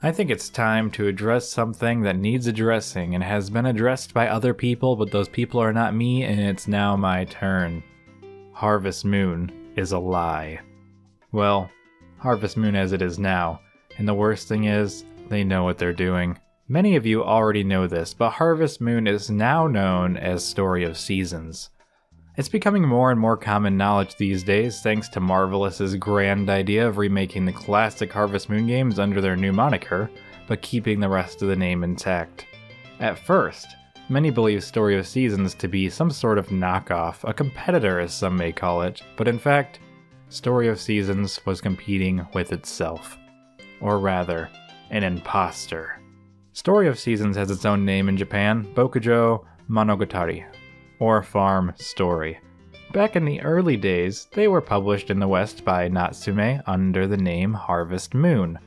I think it's time to address something that needs addressing and has been addressed by other people, but those people are not me, and it's now my turn. Harvest Moon is a lie. Well, Harvest Moon as it is now, and the worst thing is, they know what they're doing. Many of you already know this, but Harvest Moon is now known as Story of Seasons. It's becoming more and more common knowledge these days thanks to Marvelous's grand idea of remaking the classic Harvest Moon games under their new moniker, but keeping the rest of the name intact. At first, many believe Story of Seasons to be some sort of knockoff, a competitor as some may call it, but in fact, Story of Seasons was competing with itself. Or rather, an imposter. Story of Seasons has its own name in Japan, Bokujo Monogatari, or Farm Story. Back in the early days, they were published in the West by Natsume under the name Harvest Moon.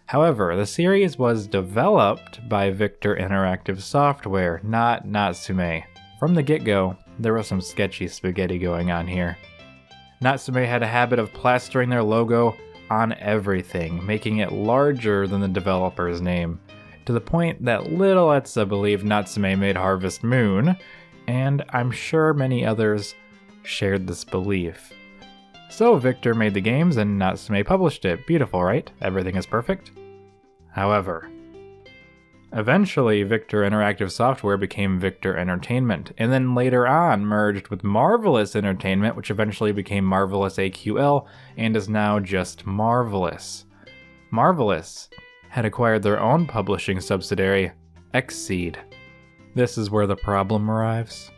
However, the series was developed by Victor Interactive Software, not Natsume. From the get-go, there was some sketchy spaghetti going on here. Natsume had a habit of plastering their logo on everything, making it larger than the developer's name, to the point that little Etsa believed Natsume made Harvest Moon, and I'm sure many others shared this belief. So Victor made the games and Natsume published it. Beautiful, right? Everything is perfect? However, eventually Victor Interactive Software became Victor Entertainment, and then later on merged with Marvelous Entertainment, which eventually became Marvelous AQL, and is now just Marvelous. Marvelous had acquired their own publishing subsidiary, Xseed. This is where the problem arrives.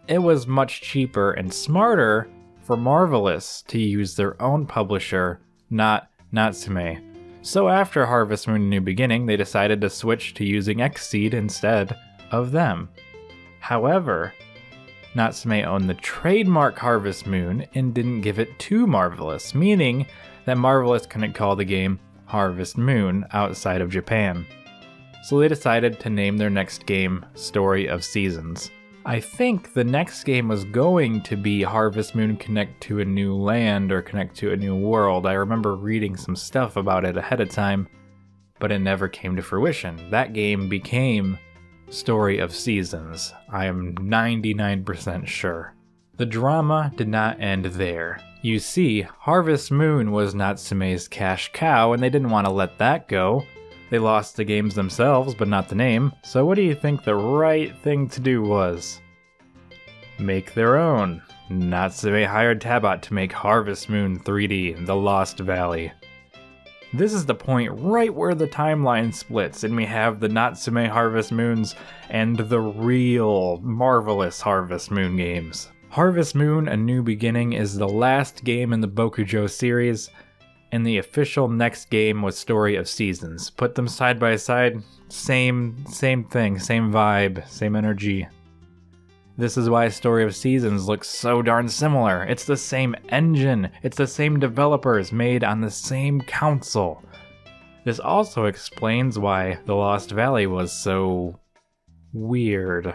It was much cheaper and smarter for Marvelous to use their own publisher, not Natsume. So after Harvest Moon: A New Beginning, they decided to switch to using Xseed instead of them. However, Natsume owned the trademark Harvest Moon and didn't give it to Marvelous, meaning that Marvelous couldn't call the game Harvest Moon outside of Japan. So they decided to name their next game Story of Seasons. I think the next game was going to be Harvest Moon Connect to a New Land or Connect to a New World. I remember reading some stuff about it ahead of time, but it never came to fruition. That game became Story of Seasons. I am 99% sure. The drama did not end there. You see, Harvest Moon was Natsume's cash cow, and they didn't want to let that go. They lost the games themselves, but not the name, so what do you think the right thing to do was? Make their own. Natsume hired Tabot to make Harvest Moon 3D, The Lost Valley. This is the point right where the timeline splits, and we have the Natsume Harvest Moons and the real Marvelous Harvest Moon games. Harvest Moon: A New Beginning is the last game in the Bokujo series, and the official next game was Story of Seasons. Put them side by side, same thing, same vibe, same energy. This is why Story of Seasons looks so darn similar. It's the same engine, it's the same developers made on the same console. This also explains why The Lost Valley was so weird.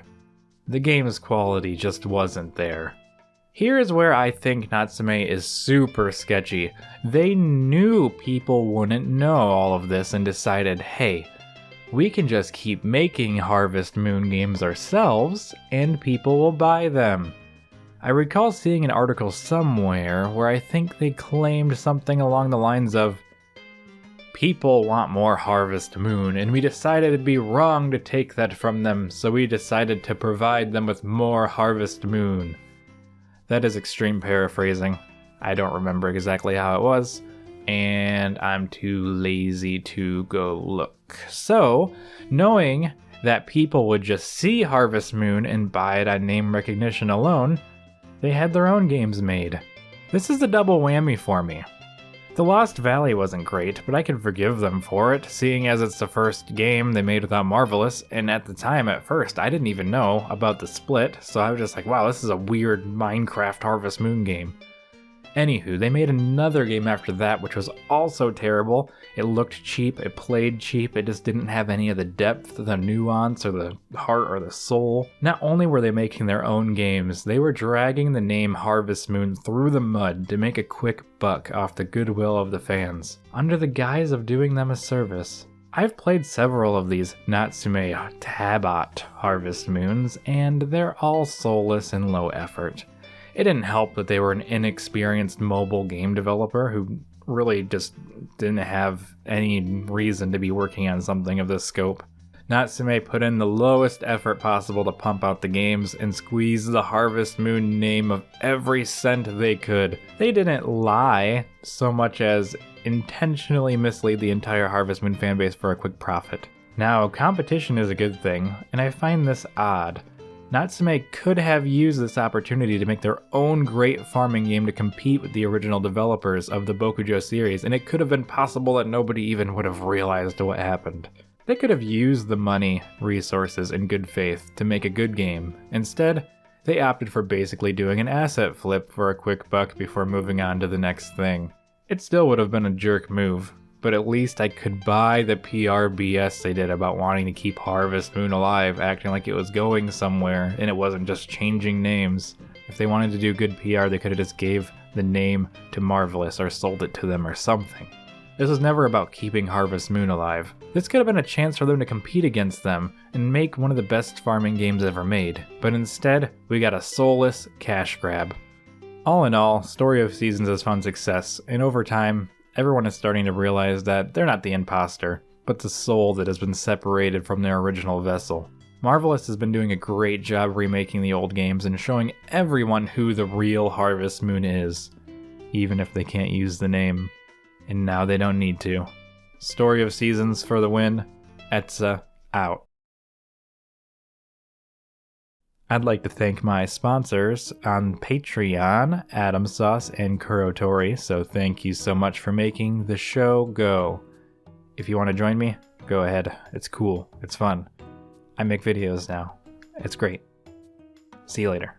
The game's quality just wasn't there. Here's where I think Natsume is super sketchy. They knew people wouldn't know all of this and decided, hey, we can just keep making Harvest Moon games ourselves and people will buy them. I recall seeing an article somewhere where I think they claimed something along the lines of, people want more Harvest Moon, and we decided it'd be wrong to take that from them, so we decided to provide them with more Harvest Moon. That is extreme paraphrasing. I don't remember exactly how it was, and I'm too lazy to go look. So, knowing that people would just see Harvest Moon and buy it on name recognition alone, they had their own games made. This is a double whammy for me. The Lost Valley wasn't great, but I can forgive them for it, seeing as it's the first game they made without Marvelous, and at the time, at first, I didn't even know about the split, so I was just like, wow, this is a weird Minecraft Harvest Moon game. Anywho, they made another game after that, which was also terrible. It looked cheap, it played cheap, it just didn't have any of the depth, the nuance, or the heart, or the soul. Not only were they making their own games, they were dragging the name Harvest Moon through the mud to make a quick buck off the goodwill of the fans. Under the guise of doing them a service, I've played several of these Natsume Tabot Harvest Moons, and they're all soulless and low effort. It didn't help that they were an inexperienced mobile game developer who really just didn't have any reason to be working on something of this scope. Natsume put in the lowest effort possible to pump out the games and squeeze the Harvest Moon name of every cent they could. They didn't lie so much as intentionally mislead the entire Harvest Moon fanbase for a quick profit. Now, competition is a good thing, and I find this odd. Natsume could have used this opportunity to make their own great farming game to compete with the original developers of the Bokujo series, and it could have been possible that nobody even would have realized what happened. They could have used the money, resources, and good faith to make a good game. Instead, they opted for basically doing an asset flip for a quick buck before moving on to the next thing. It still would have been a jerk move, but at least I could buy the PR BS they did about wanting to keep Harvest Moon alive, acting like it was going somewhere and it wasn't just changing names. If they wanted to do good PR, they could have just gave the name to Marvelous or sold it to them or something. This was never about keeping Harvest Moon alive. This could have been a chance for them to compete against them and make one of the best farming games ever made, but instead, we got a soulless cash grab. All in all, Story of Seasons has found success, and over time, everyone is starting to realize that they're not the imposter, but the soul that has been separated from their original vessel. Marvelous has been doing a great job remaking the old games and showing everyone who the real Harvest Moon is, even if they can't use the name. And now they don't need to. Story of Seasons for the win. Etsa out. I'd like to thank my sponsors on Patreon, Adam Sauce and Kurotori, so thank you so much for making the show go. If you want to join me, go ahead. It's cool. It's fun. I make videos now. It's great. See you later.